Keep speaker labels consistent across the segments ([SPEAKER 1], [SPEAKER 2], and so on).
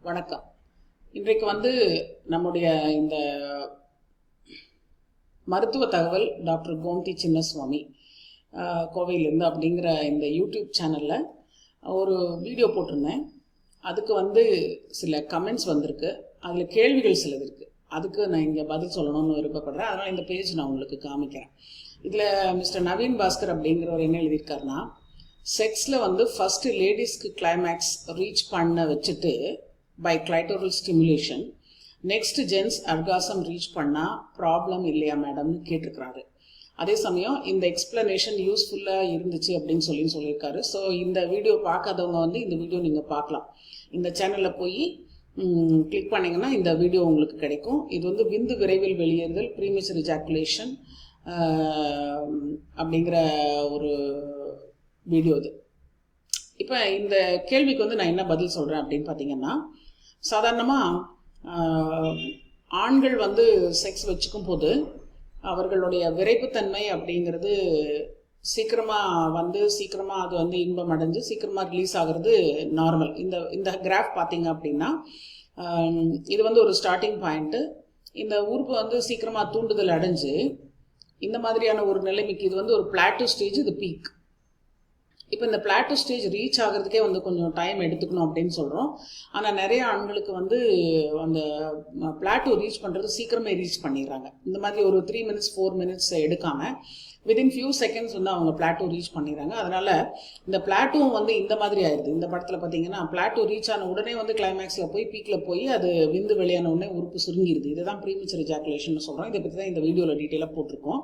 [SPEAKER 1] வணக்கம். இன்றைக்கு நம்முடைய இந்த மருத்துவ தகவல் டாக்டர் கோமதி சின்னசுவாமி கோவையிலேருந்து அப்படிங்கிற இந்த யூடியூப் சேனலில் ஒரு வீடியோ போட்டிருந்தேன். அதுக்கு சில கமெண்ட்ஸ் வந்திருக்கு, அதில் கேள்விகள் சிலது இருக்குது. அதுக்கு நான் இங்கே பதில் சொல்லணும்னு விருப்பப்படுறேன். அதனால் இந்த பேஜ் நான் உங்களுக்கு காமிக்கிறேன். இதில் மிஸ்டர் நவீன் பாஸ்கர் அப்படிங்கிறவர் என்ன எழுதியிருக்காருன்னா, செக்ஸில் ஃபஸ்ட்டு லேடிஸ்க்கு கிளைமேக்ஸ் ரீச் பண்ண வச்சுட்டு by clitoral stimulation next gents orgasm reach பண்ணால் ப்ராப்ளம் இல்லையா மேடம்னு கேட்டிருக்கிறாரு. அதே சமயம் இந்த எக்ஸ்பிளனேஷன் யூஸ்ஃபுல்லாக இருந்துச்சு அப்படின்னு சொல்லியிருக்காரு. ஸோ இந்த வீடியோ பார்க்காதவங்க இந்த வீடியோ நீங்கள் பார்க்கலாம். இந்த சேனலில் போய் கிளிக் பண்ணிங்கன்னா இந்த வீடியோ உங்களுக்கு கிடைக்கும். இது விந்து விரைவில் வெளியேறுதல் ப்ரீமெச்சூர் எஜாக்குலேஷன் அப்படிங்கிற ஒரு வீடியோ இது. இப்போ இந்த கேள்விக்கு நான் என்ன பதில் சொல்கிறேன் அப்படின்னு பார்த்தீங்கன்னா, சாதாரணமாக ஆண்கள் செக்ஸ் வச்சுக்கும் போது அவர்களுடைய விரைப்புத்தன்மை அப்படிங்கிறது சீக்கிரமாக அது இன்பம் அடைஞ்சு சீக்கிரமாக ரிலீஸ் ஆகிறது நார்மல். இந்த கிராஃப் பார்த்தீங்க அப்படின்னா இது ஒரு ஸ்டார்டிங் பாயிண்ட்டு. இந்த உறுப்பு சீக்கிரமாக தூண்டுதல் அடைஞ்சு இந்த மாதிரியான ஒரு நிலைமைக்கு இது ஒரு பிளாட்டோ ஸ்டேஜ், இது பீக். இப்போ இந்த பிளாட்டோ ஸ்டேஜ் ரீச் ஆகிறதுக்கே கொஞ்சம் டைம் எடுத்துக்கணும் அப்படின்னு சொல்கிறோம். ஆனால் நிறைய ஆண்களுக்கு அந்த பிளாட்டோ ரீச் பண்ணுறது சீக்கிரமே ரீச் பண்ணிடுறாங்க. இந்த மாதிரி ஒரு 3 minutes 4 minutes எடுக்காமல் வித்தின் ஃபியூ செகண்ட்ஸ் அவங்க பிளாட்டோ ரீச் பண்ணிடுறாங்க. அதனால் இந்த பிளாட்டோவும் இந்த மாதிரி ஆயிடுது. இந்த படத்தில் பார்த்தீங்கன்னா பிளாட்டோ ரீச் ஆன உடனே கிளைமேக்ஸில் போய் பீக்கில் போய் அது விந்து வெளியான உடனே உறுப்பு சுருங்கிடுது. இதுதான் ப்ரீமெச்சூர் எஜாக்குலேஷன் சொல்கிறோம். இதை பற்றி தான் இந்த வீடியோவில் டீட்டெயிலாக போட்டிருக்கோம்.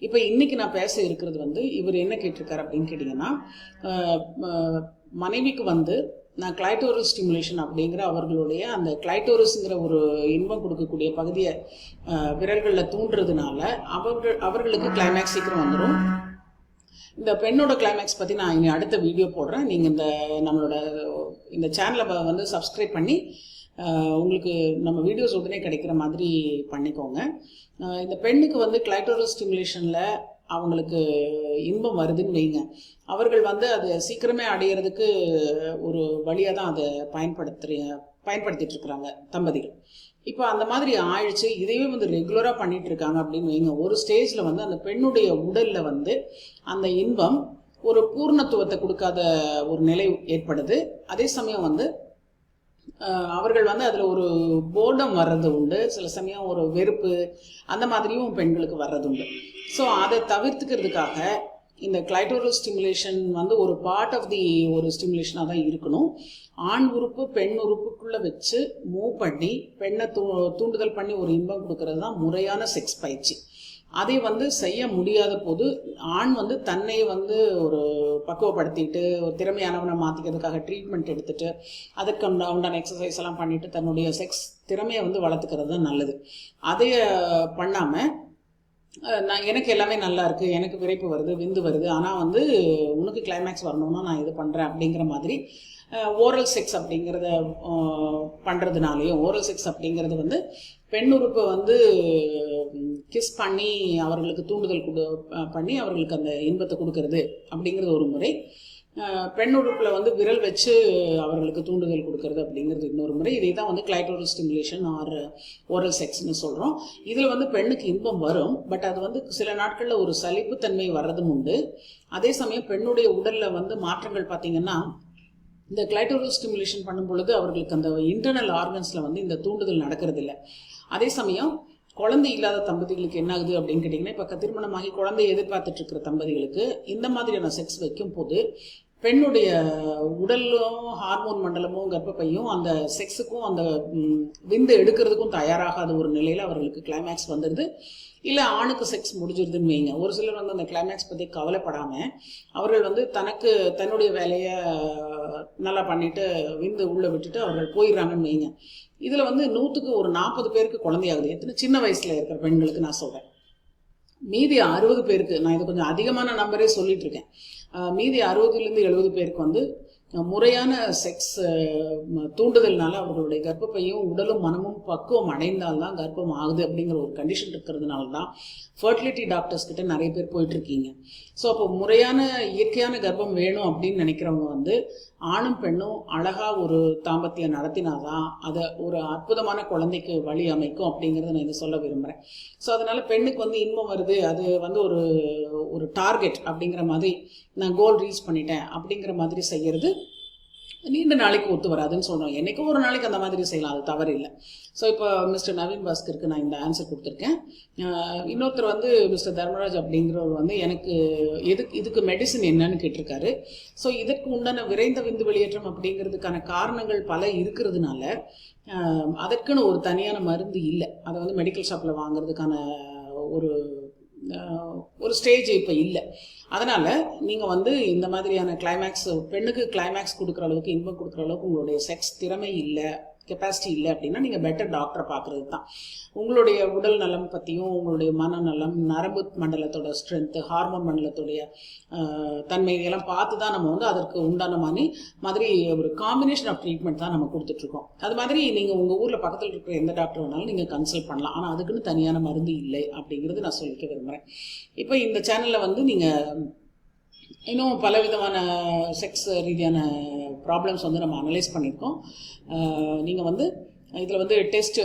[SPEAKER 1] இப்போ இன்றைக்கி நான் பேச இருக்கிறது இவர் என்ன கேட்டிருக்காரு அப்படின்னு கேட்டிங்கன்னா, மனைவிக்கு நான் கிளைட்டோரல் ஸ்டிமுலேஷன் அப்படிங்கிற அவர்களுடைய அந்த கிளைட்டோரஸ்ங்கிற ஒரு இன்பம் கொடுக்கக்கூடிய பகுதியை விரல்களில் தூண்டுறதுனால அவர்களுக்கு கிளைமேக்ஸ் சீக்கிரம் வந்துடும். இந்த பெண்ணோட கிளைமேக்ஸ் பற்றி நான் இனி அடுத்த வீடியோ போடுறேன். நீங்கள் நம்மளோட இந்த சேனலை சப்ஸ்கிரைப் பண்ணி உங்களுக்கு நம்ம வீடியோஸ் உடனே கிடைக்கிற மாதிரி பண்ணிக்கோங்க. இந்த பெண்ணுக்கு கிளைட்டோரல் ஸ்டிமுலேஷனில் அவங்களுக்கு இன்பம் வருதுன்னு வைங்க, அவர்கள் அது சீக்கிரமே அடையிறதுக்கு ஒரு வழியாக தான் அதை பயன்படுத்திட்டு இருக்கிறாங்க தம்பதிகள். இப்போ அந்த மாதிரி ஆயிடுச்சு, இதையே ரெகுலராக பண்ணிட்டு இருக்காங்க அப்படின்னு வைங்க. ஒரு ஸ்டேஜில் அந்த பெண்ணுடைய உடலில் அந்த இன்பம் ஒரு பூர்ணத்துவத்தை கொடுக்காத ஒரு நிலை ஏற்படுது. அதே சமயம் அவர்கள் அதில் ஒரு போர்டம் வர்றது உண்டு, சில சமயம் ஒரு வெறுப்பு அந்த மாதிரியும் பெண்களுக்கு வர்றது உண்டு. ஸோ அதை தவிர்த்துக்கிறதுக்காக இந்த கிளைட்டோரல் ஸ்டிமுலேஷன் ஒரு பார்ட் ஆஃப் தி ஒரு ஸ்டிமுலேஷனாக தான் இருக்கணும். ஆண் உறுப்பு பெண் உறுப்புக்குள்ளே வச்சு மூவ் பண்ணி பெண்ணை தூண்டுதல் பண்ணி ஒரு இன்பம் கொடுக்கறது தான் முறையான செக்ஸ் பயிற்சி. அதை செய்ய முடியாத போது ஆண் தன்னை ஒரு பக்குவப்படுத்திட்டு ஒரு திறமையானவனை மாற்றிக்கிறதுக்காக ட்ரீட்மெண்ட் எடுத்துகிட்டு அதற்கு உண்டான எக்ஸசைஸ் எல்லாம் பண்ணிவிட்டு தன்னுடைய செக்ஸ் திறமையை வளர்த்துக்கிறது தான் நல்லது. அதைய பண்ணாமல் எனக்கு எல்லாமே நல்லா இருக்குது, எனக்கு விரைப்பு வருது, விந்து வருது, ஆனால் உனக்கு கிளைமேக்ஸ் வரணும்னா நான் இது பண்ணுறேன் அப்படிங்கிற மாதிரி ஓரல் செக்ஸ் அப்படிங்கிறத பண்ணுறதுனாலையும், ஓரல் செக்ஸ் அப்படிங்கிறது பெண் உறுப்பை கிஸ் பண்ணி அவர்களுக்கு தூண்டுதல் பண்ணி அவர்களுக்கு அந்த இன்பத்தை கொடுக்கறது அப்படிங்கிறது ஒரு முறை. பெண் உறுப்பில் விரல் வச்சு அவர்களுக்கு தூண்டுதல் கொடுக்கறது அப்படிங்கிறது இன்னொரு முறை. இதை தான் கிளைட்டோரல் ஸ்டிமுலேஷன் ஆர் ஓரல் செக்ஸ்னு சொல்கிறோம். இதில் பெண்ணுக்கு இன்பம் வரும், பட் அது சில நாட்களில் ஒரு சலிப்புத்தன்மை வர்றதும் உண்டு. அதே சமயம் பெண்ணுடைய உடலில் மாற்றங்கள் பார்த்திங்கன்னா, இந்த கிளைட்டோரல் ஸ்டிமுலேஷன் பண்ணும் பொழுது அவர்களுக்கு அந்த இன்டர்னல் ஆர்கன்ஸில் இந்த தூண்டுதல் நடக்கிறதில்ல. அதே சமயம் குழந்தை இல்லாத தம்பதிகளுக்கு என்ன ஆகுது அப்படின்னு கேட்டிங்கன்னா, இப்போ திருமணமாகி குழந்தையை எதிர்பார்த்துட்டு இருக்கிற தம்பதிகளுக்கு இந்த மாதிரியான செக்ஸ் வைக்கும் போது பெண்ணுடைய உடலும் ஹார்மோன் மண்டலமும் கர்ப்பப்பையும் அந்த செக்ஸுக்கும் அந்த விந்து எடுக்கிறதுக்கும் தயாராகாத ஒரு நிலையில் அவர்களுக்கு கிளைமேக்ஸ் வந்துடுது. இல்லை ஆணுக்கு செக்ஸ் முடிஞ்சிருதுன்னு வைங்க. ஒரு சிலர் அந்த கிளைமேக்ஸ் பற்றி கவலைப்படாமல் அவர்கள் தன்னுடைய வேலையை நல்லா பண்ணிவிட்டு விந்து உள்ளே விட்டுட்டு அவர்கள் போயிடுறாங்கன்னு வைங்க. இதில் 100க்கு ஒரு 40 பேருக்கு குழந்தையாகுது. எத்தனை சின்ன வயசில் இருக்கிற பெண்களுக்கு நான் சொல்கிறேன். மீதி 60 பேருக்கு, நான் இது கொஞ்சம் அதிகமான நம்பரே சொல்லிட்டு இருக்கேன், மீதி 60லேருந்து 70 பேருக்கு முறையான செக்ஸ் தூண்டுதல்னால அவர்களுடைய கர்ப்பப்பையும் உடலும் மனமும் பக்குவம் அடைந்தால்தான் கர்ப்பம் ஆகுது அப்படிங்கிற ஒரு கண்டிஷன் இருக்கிறதுனால தான் ஃபர்டிலிட்டி டாக்டர்ஸ் கிட்ட நிறைய பேர் போயிட்டுருக்கீங்க. ஸோ அப்போ முறையான இயற்கையான கர்ப்பம் வேணும் அப்படின்னு நினைக்கிறவங்க வந்து ஆணும் பெண்ணும் அழகாக ஒரு தாம்பத்தியம் நடத்தினாதான் அதை ஒரு அற்புதமான குழந்தைக்கு வழி அமைக்கும் அப்படிங்கிறத நான் இதை சொல்ல விரும்புகிறேன். ஸோ அதனால் பெண்ணுக்கு வந்து இன்பம் வருது, அது வந்து ஒரு டார்கெட் அப்படிங்கிற மாதிரி நான் கோல் ரீச் பண்ணிட்டேன் அப்படிங்கிற மாதிரி செய்கிறது நீண்ட நாளைக்கு ஒத்து வராதுன்னு சொல்கிறோம். என்றைக்கும் ஒரு நாளைக்கு அந்த மாதிரி செய்யலாம், அது தவறு இல்லை. ஸோ இப்போ மிஸ்டர் நவீன் பாஸ்கருக்கு நான் இந்த ஆன்சர் கொடுத்துருக்கேன். இன்னொருத்தர் வந்து மிஸ்டர் தர்மராஜ் அப்படிங்கிறவர் வந்து எனக்கு இதுக்கு மெடிசின் என்னன்னு கேட்டிருக்காரு. ஸோ இதற்கு உண்டான விரைந்த விந்து வெளியேற்றம் அப்படிங்கிறதுக்கான காரணங்கள் பல இருக்கிறதுனால அதற்குன்னு ஒரு தனியான மருந்து இல்லை. அதை வந்து மெடிக்கல் ஷாப்பில் வாங்குறதுக்கான ஒரு ஸ்டேஜ் இப்போ இல்லை. அதனால் நீங்கள் வந்து இந்த மாதிரியான கிளைமேக்ஸ், பெண்ணுக்கு கிளைமேக்ஸ் கொடுக்குற அளவுக்கு, இன்பம் கொடுக்குற அளவுக்கு உங்களுடைய செக்ஸ் திறமை இல்லை, கெப்பாசிட்டி இல்லை அப்படின்னா நீங்கள் பெட்டர் டாக்டரை பார்க்குறது தான். உங்களுடைய உடல் நலம் பற்றியும் உங்களுடைய மனநலம், நரம்பு மண்டலத்தோட ஸ்ட்ரென்த்து, ஹார்மோன் மண்டலத்துடைய தன்மை இதெல்லாம் பார்த்து தான் நம்ம வந்து அதற்கு உண்டான மாதிரி ஒரு காம்பினேஷன் ஆஃப் ட்ரீட்மெண்ட் தான் நம்ம கொடுத்துட்ருக்கோம். அது மாதிரி நீங்கள் உங்கள் ஊரில் பக்கத்தில் இருக்கிற எந்த டாக்டர் வேணாலும் நீங்கள் கன்சல்ட் பண்ணலாம். ஆனால் அதுக்குன்னு தனியான மருந்து இல்லை அப்படிங்கிறது நான் சொல்லிக்க விரும்புகிறேன். இப்போ இந்த சேனலில் வந்து நீங்கள் இன்னும் பலவிதமான செக்ஸ் ரீதியான ப்ராப்ளம்ஸ் வந்து நம்ம அனலைஸ் பண்ணியிருக்கோம். நீங்கள் வந்து இதில் வந்து test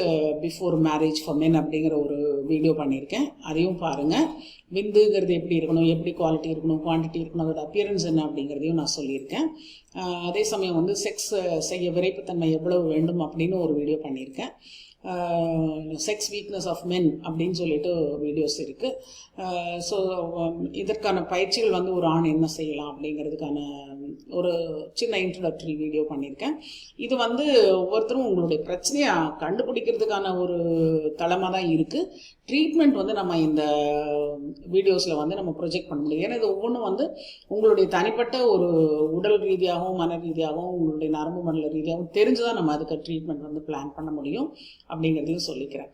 [SPEAKER 1] before marriage for men அப்படிங்கிற ஒரு வீடியோ பண்ணியிருக்கேன், அதையும் பாருங்கள். விந்துங்கிறது எப்படி இருக்கணும், எப்படி குவாலிட்டி இருக்கணும், குவான்டிட்டி இருக்கணும், அதோட அப்பியரன்ஸ் என்ன அப்படிங்கிறதையும் நான் சொல்லியிருக்கேன். அதே சமயம் வந்து செக்ஸ் செய்ய விரைப்புத்தன்மை எவ்வளவு வேண்டும் அப்படின்னு ஒரு வீடியோ பண்ணியிருக்கேன். செக்ஸ் வீக்னஸ் ஆஃப் மென் அப்படின்னு சொல்லிட்டு வீடியோஸ் இருக்குது. ஸோ இதற்கான பயிற்சிகள் வந்து ஒரு ஆண் என்ன செய்யலாம் அப்படிங்கிறதுக்கான ஒரு சின்ன இன்ட்ரோடக்டரி வீடியோ பண்ணியிருக்கேன். இது வந்து ஒவ்வொருத்தரும் உங்களுடைய பிரச்சனையை கண்டுபிடிக்கிறதுக்கான ஒரு தளமாக தான் இருக்குது. ட்ரீட்மெண்ட் வந்து நம்ம இந்த வீடியோஸில் வந்து நம்ம ப்ரொஜெக்ட் பண்ண முடியும். ஏன்னா இது ஒவ்வொன்றும் வந்து உங்களுடைய தனிப்பட்ட ஒரு உடல் ரீதியாகவும் மன ரீதியாகவும் உங்களுடைய நரம்பு மண்டல ரீதியாகவும் தெரிஞ்சு தான் நம்ம அதுக்கு ட்ரீட்மெண்ட் வந்து பிளான் பண்ண முடியும் அப்படிங்கிறதையும் சொல்லிக்கிறேன்.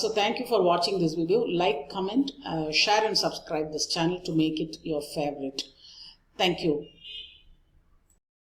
[SPEAKER 1] So thank you for watching this video. Like, comment, share and subscribe this channel to make it your favorite. Thank you.